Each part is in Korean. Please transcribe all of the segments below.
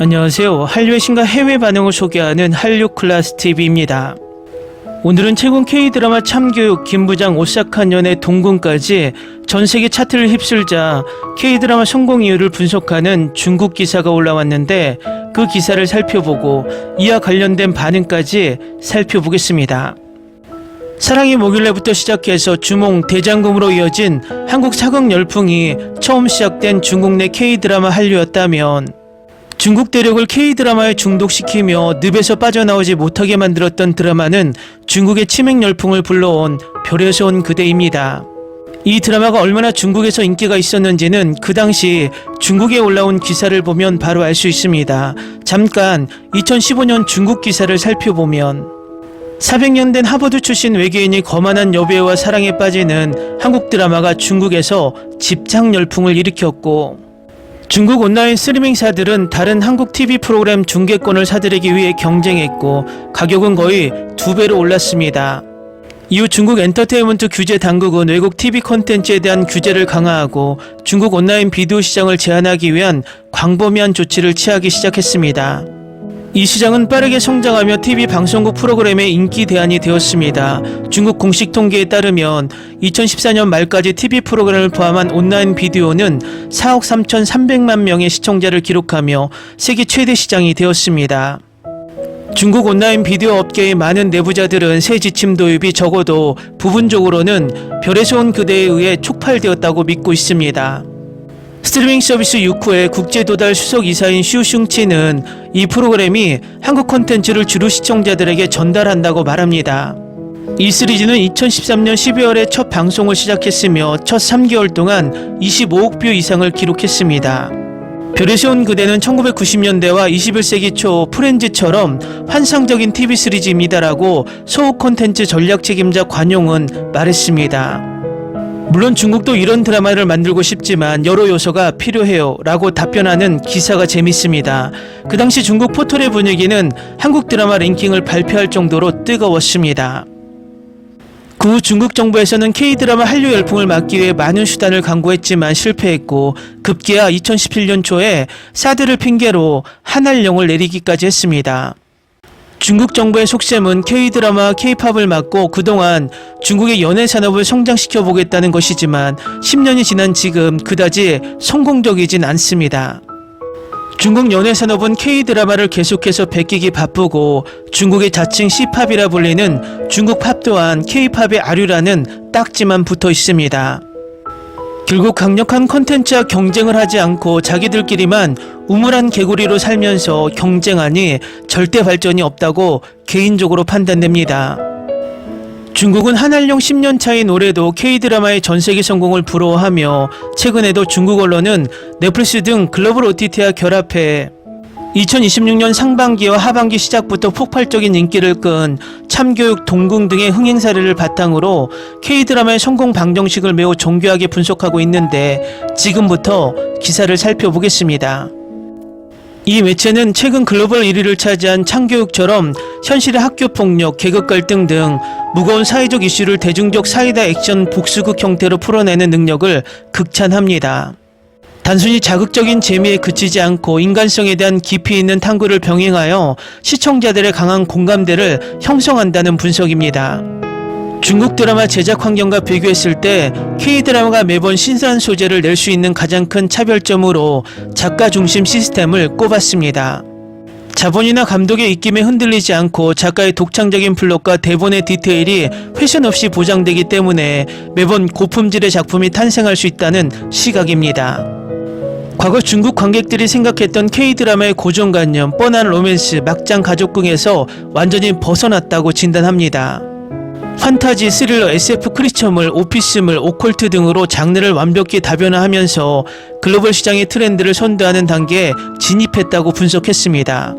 안녕하세요. 한류의 신과 해외 반응을 소개하는 한류클래스TV입니다. 오늘은 최근 K드라마 참교육, 김부장, 오싹한년의 동궁까지 전세계 차트를 휩쓸자 K드라마 성공 이유를 분석하는 중국 기사가 올라왔는데 그 기사를 살펴보고 이와 관련된 반응까지 살펴보겠습니다. 사랑의 목요일부터 시작해서 주몽, 대장금으로 이어진 한국 사극 열풍이 처음 시작된 중국 내 K드라마 한류였다면 중국 대륙을 K드라마에 중독시키며 늪에서 빠져나오지 못하게 만들었던 드라마는 중국의 치맥 열풍을 불러온 별에서 온 그대입니다. 이 드라마가 얼마나 중국에서 인기가 있었는지는 그 당시 중국에 올라온 기사를 보면 바로 알 수 있습니다. 잠깐 2015년 중국 기사를 살펴보면 400년 된 하버드 출신 외계인이 거만한 여배우와 사랑에 빠지는 한국 드라마가 중국에서 집착 열풍을 일으켰고 중국 온라인 스트리밍사들은 다른 한국 TV 프로그램 중계권을 사들이기 위해 경쟁했고 가격은 거의 2배로 올랐습니다. 이후 중국 엔터테인먼트 규제 당국은 외국 TV 콘텐츠에 대한 규제를 강화하고 중국 온라인 비디오 시장을 제한하기 위한 광범위한 조치를 취하기 시작했습니다. 이 시장은 빠르게 성장하며 TV 방송국 프로그램의 인기 대안이 되었습니다. 중국 공식 통계에 따르면 2014년 말까지 TV 프로그램을 포함한 온라인 비디오는 4억 3,300만 명의 시청자를 기록하며 세계 최대 시장이 되었습니다. 중국 온라인 비디오 업계의 많은 내부자들은 새 지침 도입이 적어도 부분적으로는 별에서 온 그대에 의해 촉발되었다고 믿고 있습니다. 스트리밍 서비스 유쿠의 국제도달 수석이사인 슈슝치는 이 프로그램이 한국 콘텐츠를 주로 시청자들에게 전달한다고 말합니다. 이 시리즈는 2013년 12월에 첫 방송을 시작했으며 첫 3개월 동안 25억 뷰 이상을 기록했습니다. 별에서 온 그대는 1990년대와 21세기 초 프렌즈처럼 환상적인 TV 시리즈입니다라고 소호 콘텐츠 전략 책임자 관용은 말했습니다. 물론 중국도 이런 드라마를 만들고 싶지만 여러 요소가 필요해요 라고 답변하는 기사가 재밌습니다. 그 당시 중국 포털의 분위기는 한국 드라마 랭킹을 발표할 정도로 뜨거웠습니다. 그 후 중국 정부에서는 K드라마 한류 열풍을 막기 위해 많은 수단을 강구했지만 실패했고 급기야 2017년 초에 사드를 핑계로 한할령을 내리기까지 했습니다. 중국 정부의 속셈은 K드라마와 K팝을 막고 그동안 중국의 연예 산업을 성장시켜 보겠다는 것이지만 10년이 지난 지금 그다지 성공적이진 않습니다. 중국 연예 산업은 K드라마를 계속해서 베끼기 바쁘고 중국의 자칭 C팝이라 불리는 중국 팝 또한 K팝의 아류라는 딱지만 붙어 있습니다. 결국 강력한 콘텐츠와 경쟁을 하지 않고 자기들끼리만 우물한 개구리로 살면서 경쟁하니 절대 발전이 없다고 개인적으로 판단됩니다. 중국은 한할령 10년 차인 올해도 K드라마의 전세계 성공을 부러워하며 최근에도 중국 언론은 넷플릭스 등 글로벌 OTT와 결합해 2026년 상반기와 하반기 시작부터 폭발적인 인기를 끈 참교육, 동궁 등의 흥행 사례를 바탕으로 K드라마의 성공 방정식을 매우 정교하게 분석하고 있는데 지금부터 기사를 살펴보겠습니다. 이 매체는 최근 글로벌 1위를 차지한 참교육처럼 현실의 학교폭력, 계급 갈등 등 무거운 사회적 이슈를 대중적 사이다 액션 복수극 형태로 풀어내는 능력을 극찬합니다. 단순히 자극적인 재미에 그치지 않고 인간성에 대한 깊이 있는 탐구를 병행하여 시청자들의 강한 공감대를 형성한다는 분석입니다. 중국 드라마 제작 환경과 비교했을 때 K드라마가 매번 신선한 소재를 낼 수 있는 가장 큰 차별점으로 작가 중심 시스템을 꼽았습니다. 자본이나 감독의 입김에 흔들리지 않고 작가의 독창적인 플롯과 대본의 디테일이 훼손 없이 보장되기 때문에 매번 고품질의 작품이 탄생할 수 있다는 시각입니다. 과거 중국 관객들이 생각했던 K드라마의 고정관념, 뻔한 로맨스, 막장 가족극에서 완전히 벗어났다고 진단합니다. 판타지, 스릴러, SF, 크리처물, 오피스물, 오컬트 등으로 장르를 완벽히 다변화하면서 글로벌 시장의 트렌드를 선도하는 단계에 진입했다고 분석했습니다.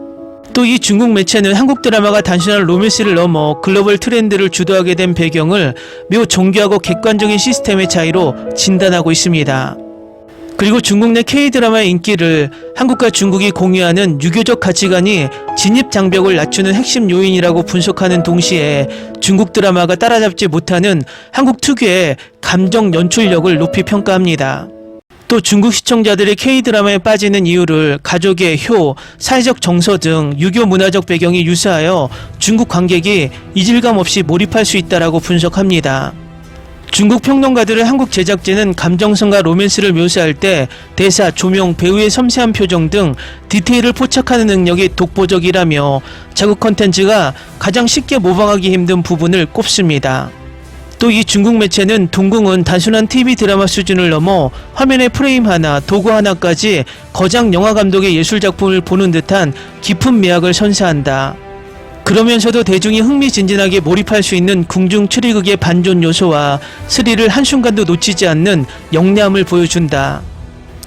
또 이 중국 매체는 한국 드라마가 단순한 로맨스를 넘어 글로벌 트렌드를 주도하게 된 배경을 매우 정교하고 객관적인 시스템의 차이로 진단하고 있습니다. 그리고 중국 내 K드라마의 인기를 한국과 중국이 공유하는 유교적 가치관이 진입 장벽을 낮추는 핵심 요인이라고 분석하는 동시에 중국 드라마가 따라잡지 못하는 한국 특유의 감정 연출력을 높이 평가합니다. 또 중국 시청자들이 K드라마에 빠지는 이유를 가족의 효, 사회적 정서 등 유교 문화적 배경이 유사하여 중국 관객이 이질감 없이 몰입할 수 있다라고 분석합니다. 중국 평론가들의 한국 제작진은 감정선과 로맨스를 묘사할 때 대사, 조명, 배우의 섬세한 표정 등 디테일을 포착하는 능력이 독보적이라며 자국 콘텐츠가 가장 쉽게 모방하기 힘든 부분을 꼽습니다. 또 이 중국 매체는 동궁은 단순한 TV 드라마 수준을 넘어 화면의 프레임 하나, 도구 하나까지 거장 영화 감독의 예술작품을 보는 듯한 깊은 매학을 선사한다. 그러면서도 대중이 흥미진진하게 몰입할 수 있는 궁중 추리극의 반전 요소와 스릴을 한순간도 놓치지 않는 영리함을 보여준다.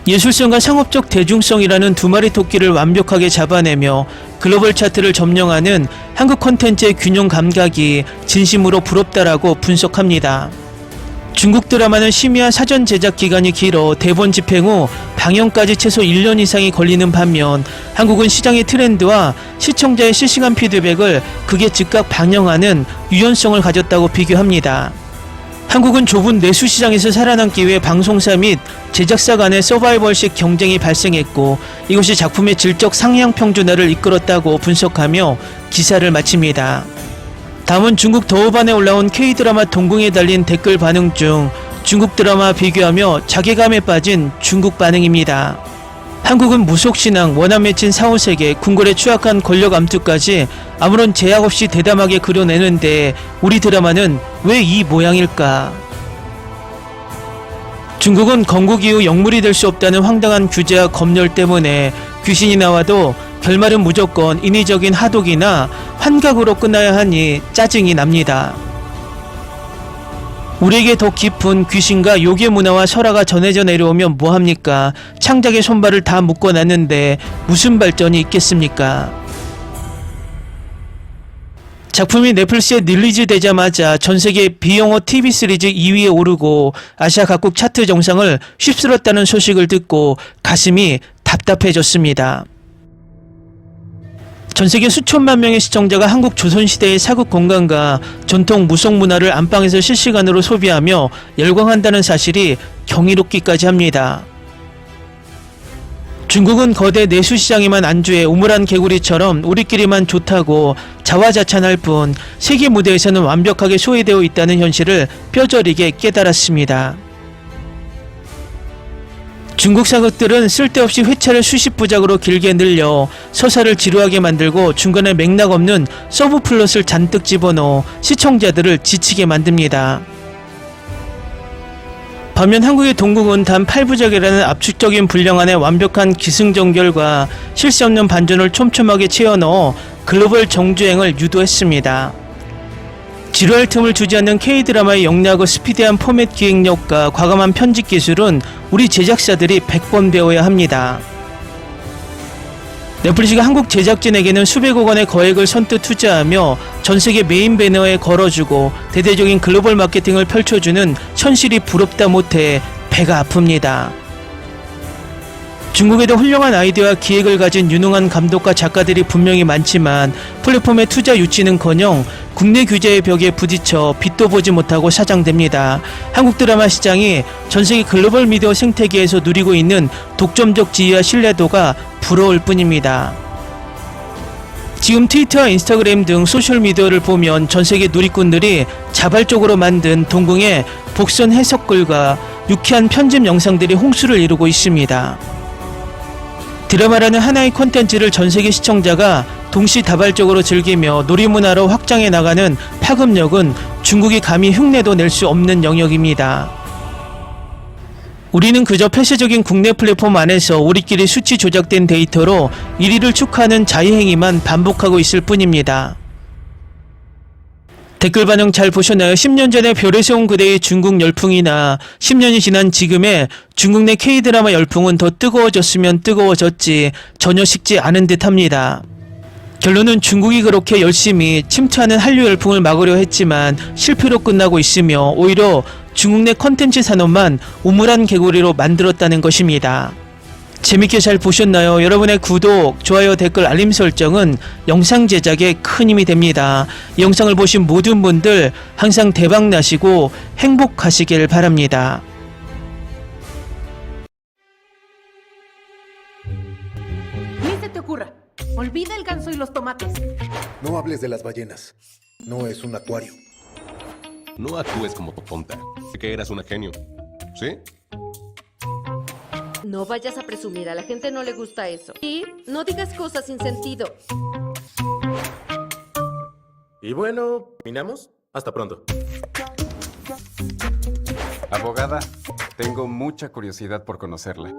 예술성과 상업적 대중성이라는 두 마리 토끼를 완벽하게 잡아내며 글로벌 차트를 점령하는 한국 콘텐츠의 균형 감각이 진심으로 부럽다라고 분석합니다. 중국 드라마는 심야 사전 제작 기간이 길어 대본 집행 후 방영까지 최소 1년 이상이 걸리는 반면 한국은 시장의 트렌드와 시청자의 실시간 피드백을 극에 즉각 반영하는 유연성을 가졌다고 비교합니다. 한국은 좁은 내수 시장에서 살아남기 위해 방송사 및 제작사 간의 서바이벌식 경쟁이 발생했고 이것이 작품의 질적 상향 평준화를 이끌었다고 분석하며 기사를 마칩니다. 다음은 중국 더우반에 올라온 K드라마 동궁에 달린 댓글 반응 중 중국 드라마 비교하며 자괴감에 빠진 중국 반응입니다. 한국은 무속신앙, 원한 맺힌 사후세계, 궁궐의 추악한 권력 암투까지 아무런 제약 없이 대담하게 그려내는데 우리 드라마는 왜 이 모양일까? 중국은 건국 이후 영물이 될 수 없다는 황당한 규제와 검열 때문에 귀신이 나와도 결말은 무조건 인위적인 하독이나 환각으로 끝나야 하니 짜증이 납니다. 우리에게 더 깊은 귀신과 요괴 문화와 설화가 전해져 내려오면 뭐합니까? 창작의 손발을 다 묶어놨는데 무슨 발전이 있겠습니까? 작품이 넷플릭스에 릴리즈 되자마자 전세계 비영어 TV 시리즈 2위에 오르고 아시아 각국 차트 정상을 휩쓸었다는 소식을 듣고 가슴이 답답해졌습니다. 전세계 수천만 명의 시청자가 한국 조선시대의 사극 공간과 전통 무속 문화를 안방에서 실시간으로 소비하며 열광한다는 사실이 경이롭기까지 합니다. 중국은 거대 내수시장에만 안주해 우물안 개구리처럼 우리끼리만 좋다고 자화자찬할 뿐 세계 무대에서는 완벽하게 소외되어 있다는 현실을 뼈저리게 깨달았습니다. 중국 사극들은 쓸데없이 회차를 수십 부작으로 길게 늘려 서사를 지루하게 만들고 중간에 맥락 없는 서브 플롯을 잔뜩 집어넣어 시청자들을 지치게 만듭니다. 반면 한국의 동궁은 단 8부작이라는 압축적인 분량 안에 완벽한 기승전결과 쉴 새 없는 반전을 촘촘하게 채워넣어 글로벌 정주행을 유도했습니다. 지루할 틈을 주지 않는 K드라마의 영리하고 스피디한 포맷 기획력과 과감한 편집 기술은 우리 제작사들이 100번 배워야 합니다. 넷플릭스가 한국 제작진에게는 수백억 원의 거액을 선뜻 투자하며 전세계 메인 배너에 걸어주고 대대적인 글로벌 마케팅을 펼쳐주는 현실이 부럽다 못해 배가 아픕니다. 중국에도 훌륭한 아이디어와 기획을 가진 유능한 감독과 작가들이 분명히 많지만 플랫폼의 투자 유치는커녕 국내 규제의 벽에 부딪혀 빛도 보지 못하고 사장됩니다. 한국 드라마 시장이 전세계 글로벌 미디어 생태계에서 누리고 있는 독점적 지위와 신뢰도가 부러울 뿐입니다. 지금 트위터와 인스타그램 등 소셜미디어를 보면 전세계 누리꾼들이 자발적으로 만든 동궁의 복선 해석글과 유쾌한 편집 영상들이 홍수를 이루고 있습니다. 드라마라는 하나의 콘텐츠를 전세계 시청자가 동시다발적으로 즐기며 놀이문화로 확장해 나가는 파급력은 중국이 감히 흉내도 낼 수 없는 영역입니다. 우리는 그저 폐쇄적인 국내 플랫폼 안에서 우리끼리 수치 조작된 데이터로 1위를 축하하는 자의행위만 반복하고 있을 뿐입니다. 댓글 반응 잘 보셨나요? 10년 전에 별에서 온 그대의 중국 열풍이나 10년이 지난 지금의 중국 내 K드라마 열풍은 더 뜨거워졌으면 뜨거워졌지 전혀 식지 않은 듯합니다. 결론은 중국이 그렇게 열심히 침투하는 한류 열풍을 막으려 했지만 실패로 끝나고 있으며 오히려 중국 내 컨텐츠 산업만 우물안 개구리로 만들었다는 것입니다. 재밌게 잘 보셨나요? 여러분의 구독, 좋아요, 댓글, 알림 설정은 영상 제작에 큰 힘이 됩니다. 이 영상을 보신 모든 분들 항상 대박 나시고 행복하시길 바랍니다. Olvida el ganso y los tomates. No hables de las ballenas. No es un acuario. No actúes como tonta. Que eras una genio. ¿Sí? No vayas a presumir, a la gente no le gusta eso. Y no digas cosas sin sentido. Y bueno, ¿terminamos? Hasta pronto. Abogada, tengo mucha curiosidad por conocerla.